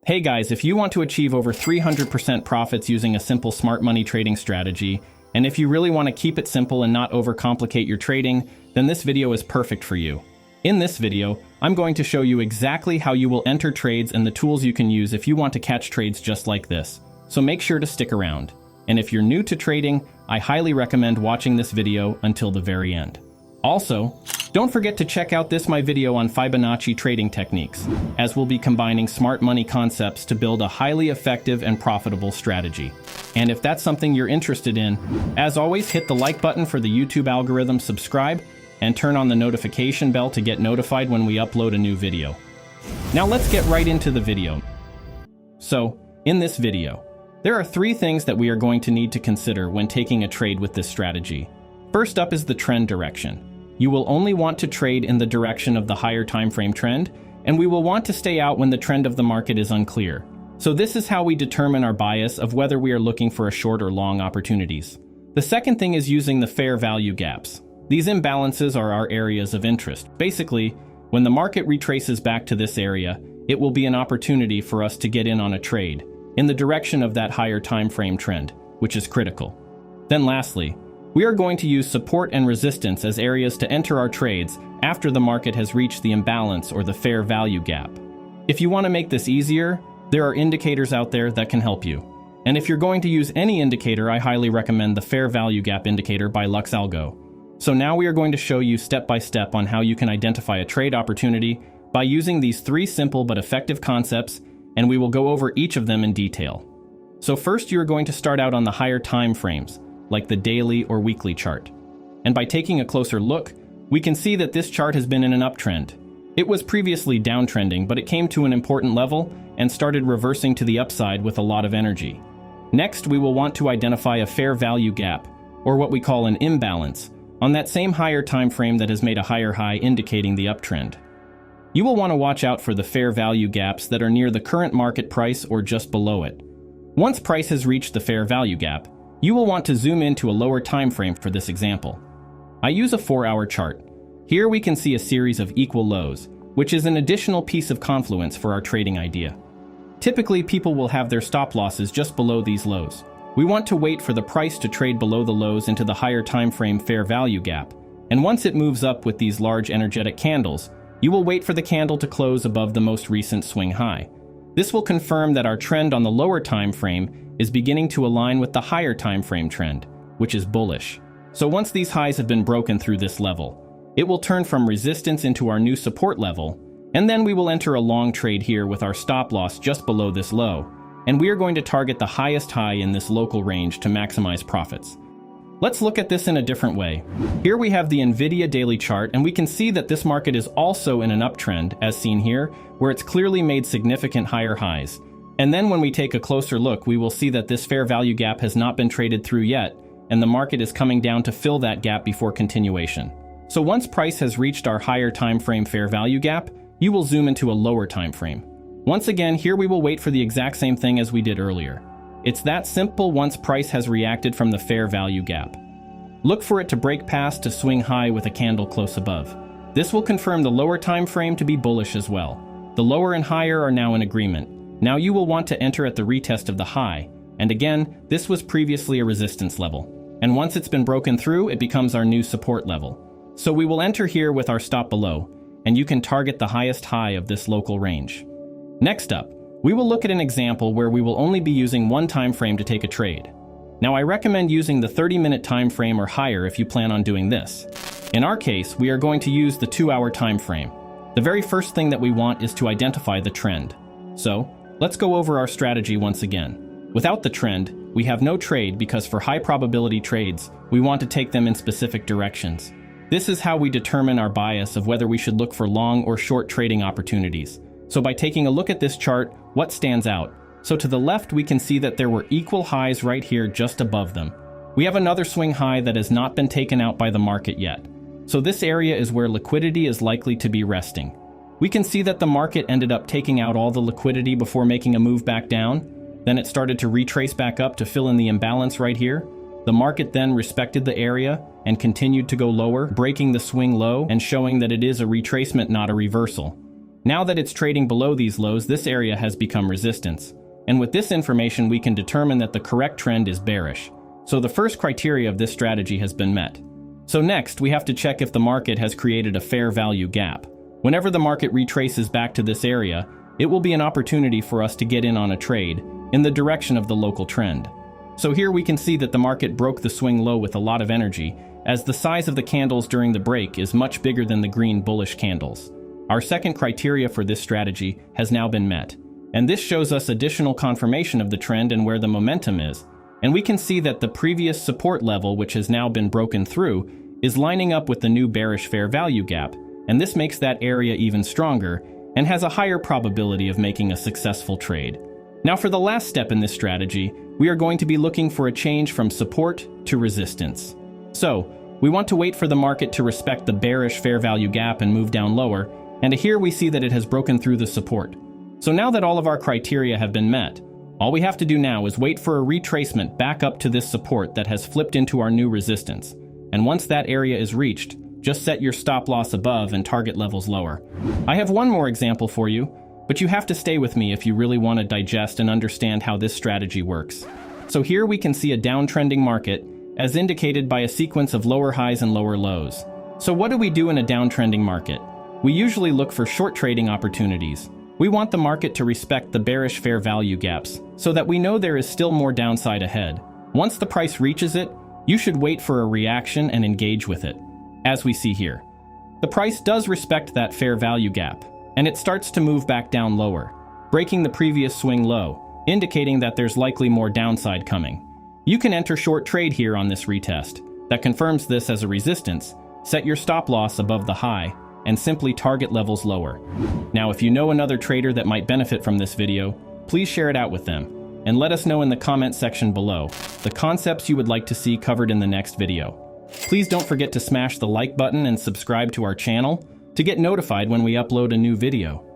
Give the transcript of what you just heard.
Hey guys, if you want to achieve over 300% profits using a simple smart money trading strategy, and if you really want to keep it simple and not overcomplicate your trading, then this video is perfect for you. In this video, I'm going to show you exactly how you will enter trades and the tools you can use if you want to catch trades just like this. So make sure to stick around. And if you're new to trading, I highly recommend watching this video until the very end. Also, don't forget to check out my video on Fibonacci trading techniques, as we'll be combining smart money concepts to build a highly effective and profitable strategy. And if that's something you're interested in, as always, hit the like button for the YouTube algorithm, subscribe, and turn on the notification bell to get notified when we upload a new video. Now let's get right into the video. So, in this video, there are 3 things that we are going to need to consider when taking a trade with this strategy. First up is the trend direction. You will only want to trade in the direction of the higher time frame trend, and we will want to stay out when the trend of the market is unclear. So this is how we determine our bias of whether we are looking for a short or long opportunities. The second thing is using the fair value gaps. These imbalances are our areas of interest. Basically, when the market retraces back to this area, it will be an opportunity for us to get in on a trade in the direction of that higher time frame trend, which is critical. Then lastly, we are going to use support and resistance as areas to enter our trades after the market has reached the imbalance or the fair value gap. If you want to make this easier, there are indicators out there that can help you. And if you're going to use any indicator, I highly recommend the fair value gap indicator by LuxAlgo. So now we are going to show you step by step on how you can identify a trade opportunity by using these 3 simple but effective concepts, and we will go over each of them in detail. So first, you're going to start out on the higher time frames, like the daily or weekly chart. And by taking a closer look, we can see that this chart has been in an uptrend. It was previously downtrending, but it came to an important level and started reversing to the upside with a lot of energy. Next, we will want to identify a fair value gap, or what we call an imbalance, on that same higher time frame that has made a higher high indicating the uptrend. You will want to watch out for the fair value gaps that are near the current market price or just below it. Once price has reached the fair value gap, you will want to zoom into a lower time frame for this example. I use a 4-hour chart. Here we can see a series of equal lows, which is an additional piece of confluence for our trading idea. Typically, people will have their stop losses just below these lows. We want to wait for the price to trade below the lows into the higher time frame fair value gap, and once it moves up with these large energetic candles, you will wait for the candle to close above the most recent swing high. This will confirm that our trend on the lower time frame is beginning to align with the higher time frame trend, which is bullish. So once these highs have been broken through this level, it will turn from resistance into our new support level, and then we will enter a long trade here with our stop loss just below this low, and we are going to target the highest high in this local range to maximize profits. Let's look at this in a different way. Here we have the Nvidia daily chart, and we can see that this market is also in an uptrend, as seen here, where it's clearly made significant higher highs. And then when we take a closer look, we will see that this fair value gap has not been traded through yet, and the market is coming down to fill that gap before continuation. So once price has reached our higher time frame fair value gap, you will zoom into a lower time frame. Once again, here we will wait for the exact same thing as we did earlier. It's that simple once price has reacted from the fair value gap. Look for it to break past to swing high with a candle close above. This will confirm the lower time frame to be bullish as well. The lower and higher are now in agreement. Now you will want to enter at the retest of the high, and again, this was previously a resistance level. And once it's been broken through, it becomes our new support level. So we will enter here with our stop below, and you can target the highest high of this local range. Next up, we will look at an example where we will only be using one time frame to take a trade. Now I recommend using the 30-minute time frame or higher if you plan on doing this. In our case, we are going to use the 2-hour time frame. The very first thing that we want is to identify the trend. So, let's go over our strategy once again. Without the trend, we have no trade because for high probability trades, we want to take them in specific directions. This is how we determine our bias of whether we should look for long or short trading opportunities. So by taking a look at this chart, what stands out? So to the left, we can see that there were equal highs right here just above them. We have another swing high that has not been taken out by the market yet. So this area is where liquidity is likely to be resting. We can see that the market ended up taking out all the liquidity before making a move back down. Then it started to retrace back up to fill in the imbalance right here. The market then respected the area and continued to go lower, breaking the swing low and showing that it is a retracement, not a reversal. Now that it's trading below these lows, this area has become resistance. And with this information, we can determine that the correct trend is bearish. So the first criteria of this strategy has been met. So next, we have to check if the market has created a fair value gap. Whenever the market retraces back to this area, it will be an opportunity for us to get in on a trade in the direction of the local trend. So here we can see that the market broke the swing low with a lot of energy, as the size of the candles during the break is much bigger than the green bullish candles. Our second criteria for this strategy has now been met. And this shows us additional confirmation of the trend and where the momentum is. And we can see that the previous support level, which has now been broken through, is lining up with the new bearish fair value gap. And this makes that area even stronger and has a higher probability of making a successful trade. Now for the last step in this strategy, we are going to be looking for a change from support to resistance. So, we want to wait for the market to respect the bearish fair value gap and move down lower, and here we see that it has broken through the support. So now that all of our criteria have been met, all we have to do now is wait for a retracement back up to this support that has flipped into our new resistance. And once that area is reached, just set your stop loss above and target levels lower. I have one more example for you, but you have to stay with me if you really want to digest and understand how this strategy works. So here we can see a downtrending market, as indicated by a sequence of lower highs and lower lows. So what do we do in a downtrending market? We usually look for short trading opportunities. We want the market to respect the bearish fair value gaps, so that we know there is still more downside ahead. Once the price reaches it, you should wait for a reaction and engage with it. As we see here, the price does respect that fair value gap, and it starts to move back down lower, breaking the previous swing low, indicating that there's likely more downside coming. You can enter short trade here on this retest. That confirms this as a resistance. Set your stop loss above the high, and simply target levels lower. Now, if you know another trader that might benefit from this video, please share it out with them, and let us know in the comment section below the concepts you would like to see covered in the next video. Please don't forget to smash the like button and subscribe to our channel to get notified when we upload a new video.